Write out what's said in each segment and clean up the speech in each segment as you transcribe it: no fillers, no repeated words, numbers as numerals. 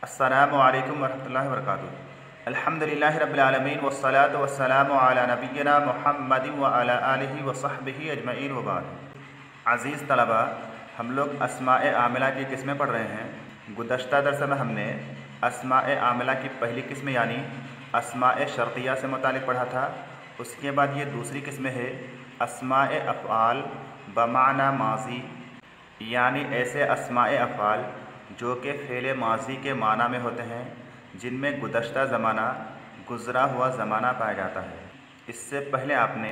अस्सलामु अलैकुम वरहमतुल्लाहि वबरकातुहू। अल्हम्दुलिल्लाहि रब्बिल आलमीन वस्सलातु वस्सलामु अला नबिय्यिना मुहम्मदिन व अला आलिहि व सहबिहि अजमईन व बाद। अज़ीज़ तलबा, हम लोग अस्माए आमिला की किस्में पढ़ रहे हैं। गुज़श्ता दर्स में हमने अस्माए आमिला की पहली किस्म यानी अस्माए शर्तिया से मुतालिक पढ़ा था। उसके बाद ये दूसरी किस्म है अस्माए अफ़आल बमाना माज़ी, यानी ऐसे अस्माए अफ़आल जो कि फ़ेल माज़ी के माना में होते हैं, जिनमें गुज़श्ता ज़माना गुज़रा हुआ ज़माना पाया जाता है। इससे पहले आपने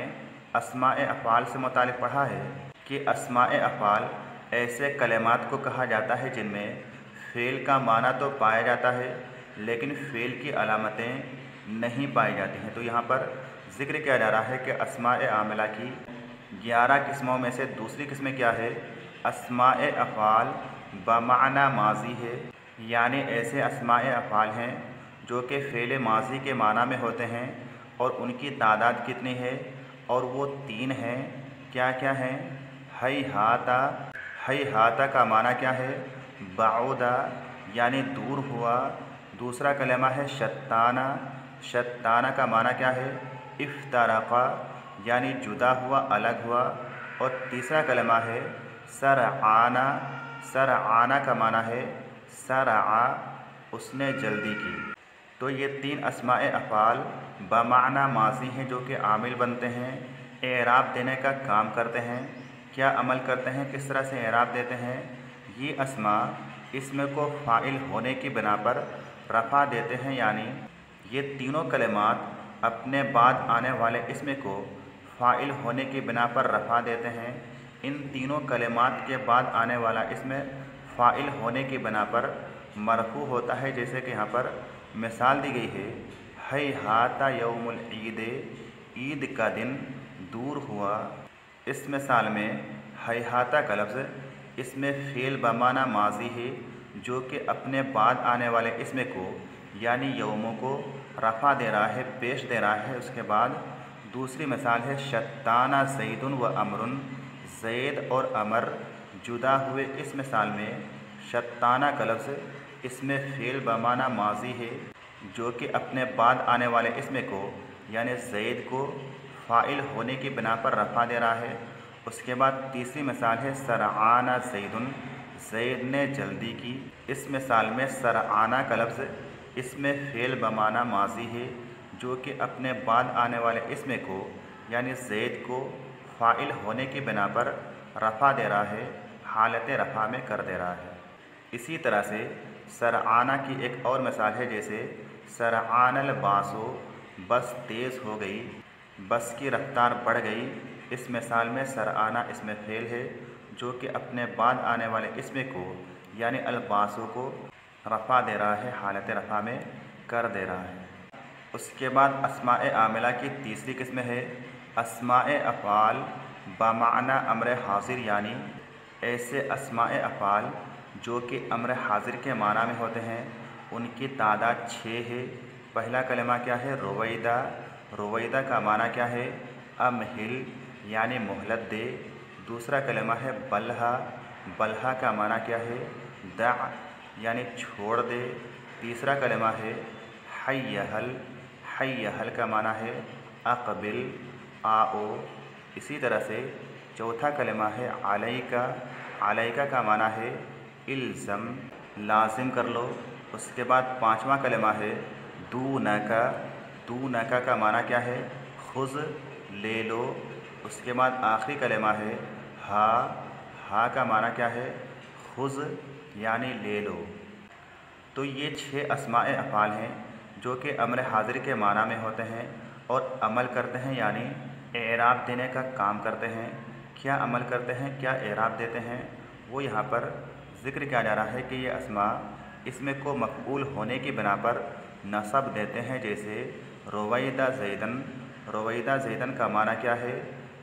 अस्माए अफ़आल से मुतालिक पढ़ा है कि अस्माए अफ़आल ऐसे कलिमात को कहा जाता है जिनमें फ़ेल का माना तो पाया जाता है लेकिन फ़ेल की अलामतें नहीं पाई जाती हैं। तो यहाँ पर ज़िक्र किया जा रहा है कि अस्माए आमिला की 11 किस्मों में से दूसरी किस्म क्या है, अस्माए अफ़आल बमाना माज़ी है, यानी ऐसे अस्माए अफ़आल हैं जो कि फ़ेल माज़ी के माना में होते हैं और उनकी तादाद कितनी है, और वो 3 हैं। क्या क्या हैं? हैहाता, हैहाता का माना क्या है? बाउदा यानी दूर हुआ। दूसरा कलमा है शत्ताना, शत्ताना का माना क्या है? इफ्तारक़ा यानी जुदा हुआ, अलग हुआ। और तीसरा कलमा है सरआना, सरआना का माना है सरआ, उसने जल्दी की। तो ये 3 अस्माए अफ़आल बमाना माज़ी हैं जो कि आमिल बनते हैं, एराब देने का काम करते हैं। क्या अमल करते हैं, किस तरह से एराब देते हैं? ये अस्मा इसम को फ़ाइल होने की बिना पर रफ़ा देते हैं, यानी ये तीनों कलिमात अपने बाद आने वाले इसम को फ़ाइल होने की बिना पर रफ़ा देते हैं। इन तीनों कलिमात के बाद आने वाला इसमें फ़ाइल होने की बिना पर मरफ़ू होता है। जैसे कि यहाँ पर मिसाल दी गई है, हैहाता यौमुल ईद, ईद का दिन दूर हुआ। इस मिसाल में हैहाता का लफ्ज़ इसमें फ़ेल बमाना माज़ी है जो कि अपने बाद आने वाले इसम को यानी यौमों को रफ़ा दे रहा है, पेश दे रहा है। उसके बाद दूसरी मिसाल है शत्ताना ज़ैदुन व अमरुन, ज़ैद और अमर जुदा हुए। इस मिसाल में शत्ताना का लफ्ज़ इसमें फ़ेल बमाना माज़ी है जो कि अपने बाद आने वाले इसम को यानी ज़ैद को फ़ाइल होने की बिना पर रफ़ा दे रहा है। उसके बाद तीसरी मिसाल है सरआना ज़ैदुन, ज़ैद ने जल्दी की। इस मिसाल में सरआना का लफ्ज़ इसमें फ़ेल बमाना माज़ी है जो कि अपने बाद आने वाले इसम को यानी ज़ैद को फ़ाइल होने की बिना पर रफ़ा दे रहा है, हालत रफ़ा में कर दे रहा है। इसी तरह से सरआना की एक और मिसाल है, जैसे सरआनल बासो, बस तेज़ हो गई, बस की रफ्तार बढ़ गई। इस मिसाल में सरआना इसमें फ़ेल है जो कि अपने बाद आने वाले इसम को यानी अलबासो को रफ़ा दे रहा है, हालत रफ़ा में कर दे रहा है। उसके बाद अस्माए आमिला की तीसरी किस्म है अस्माए अफ़आल बमाना अम्र हाज़िर, यानी ऐसे अस्माए अफ़आल जो कि अम्र हाज़िर के माना में होते हैं। उनकी तादाद 6 है। पहला कलमा क्या है? रुवैदा, रुवैदा का माना क्या है? अमहिल यानी मोहलत दे। दूसरा कलमा है बल्हा, बल्हा का माना क्या है? दा यानी छोड़ दे। तीसरा कलमा है हय्यहल, हय्यहल का माना है अक़बिल, आओ। इसी तरह से चौथा कलमा है अलैका, अलैका का माना है इल्ज़म, लाजिम कर लो। उसके बाद पाँचवा कलमा है दूनका, दूनका का माना क्या है? खुज़, ले लो। उसके बाद आखिरी कलमा है हा, हा का माना क्या है? खुज़ यानी ले लो। तो ये 6 अस्माए अफ़आल हैं जो कि अम्र हाज़िर के माना में होते हैं और अमल करते हैं, यानी एराब देने का काम करते हैं। क्या अमल करते हैं, क्या एराब देते हैं, वो यहाँ पर ज़िक्र किया जा रहा है कि ये अस्मा इसमें को मफ़ऊल होने की बिना पर नसब देते हैं। जैसे रुवैदा ज़ैदन, रुवैदा ज़ैदन का माना क्या है?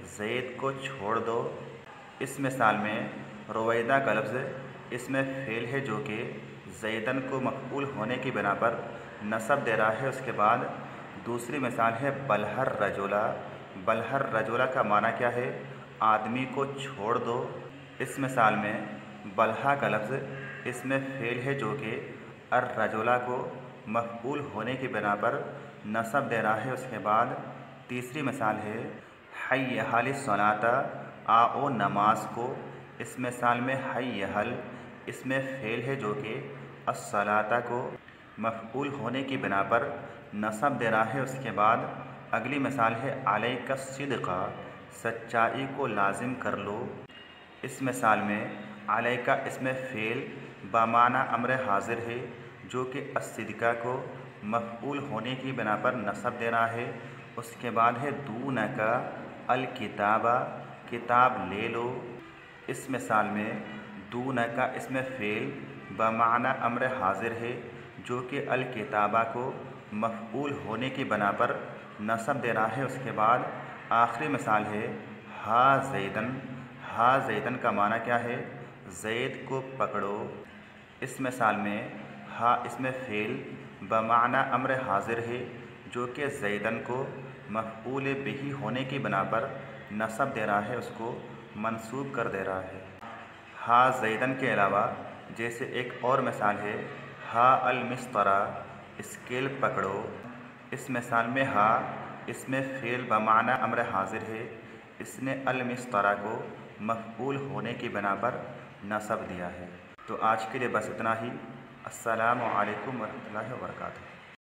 ज़ैद को छोड़ दो। इस मिसाल में रुवैदा का लफ्ज़ इसमें फ़ेल है जो कि ज़ैदन को मफ़ऊल होने की बिना पर नसब दे रहा है। उसके बाद दूसरी मिसाल है बलहर रजुला, बलहर रजुला का माना क्या है? आदमी को छोड़ दो। इस मिसाल में बल्हा का लफ्ज़ इसमें फ़ेल है जो कि अर्रजुला को मफ़ऊल होने की बिना पर नसब दे रहा है। उसके बाद तीसरी मिसाल है हय्य हलिस्सलाता, आओ नमाज को। इस मिसाल में हय्य हल इसमें फ़ेल है जो कि अस्सलाता को मफ़ऊल होने की बिना पर नसब दे रहा है। उसके बाद अगली मिसाल है अलैका सिद्क़ा, सच्चाई को लाजिम कर लो। इस मिसाल में अलैका इसमें फ़ेल बमाना अम्र हाजिर है जो कि अस्सिद्क़ा को मफ़ऊल होने की बिना पर नसब दे रहा है। उसके बाद है दूनका अल किताबा, किताब ले लो। इस मिसाल में दूनका इसमें फ़ेल बमाना अम्र हाजिर है जो कि अल किताबा को मफ़ऊल होने की बिना पर नसब दे रहा है। उसके बाद आखिरी मिसाल है हा ज़ैदन। हा ज़ैदन का माना क्या है? ज़ैद को पकड़ो। इस मिसाल में हा इसमें फ़ेल बमाना अम्र हाजिर है जो कि ज़ैदन को मफ़ऊल बिही होने की बिना पर नसब दे रहा है, उसको मंसूब कर दे रहा है। हा ज़ैदन के अलावा जैसे एक और मिसाल है हा अल मिस्तरा, स्केल पकड़ो। इस मिसाल में हा इसमें फ़ेल बमाना अम्र हाजिर है, इसने अल मिस्तरा को मफ़ऊल होने की बिना पर नसब दिया है। तो आज के लिए बस इतना ही। अस्सलामु अलैकुम वरहमतुल्लाहि वबरकातुहू।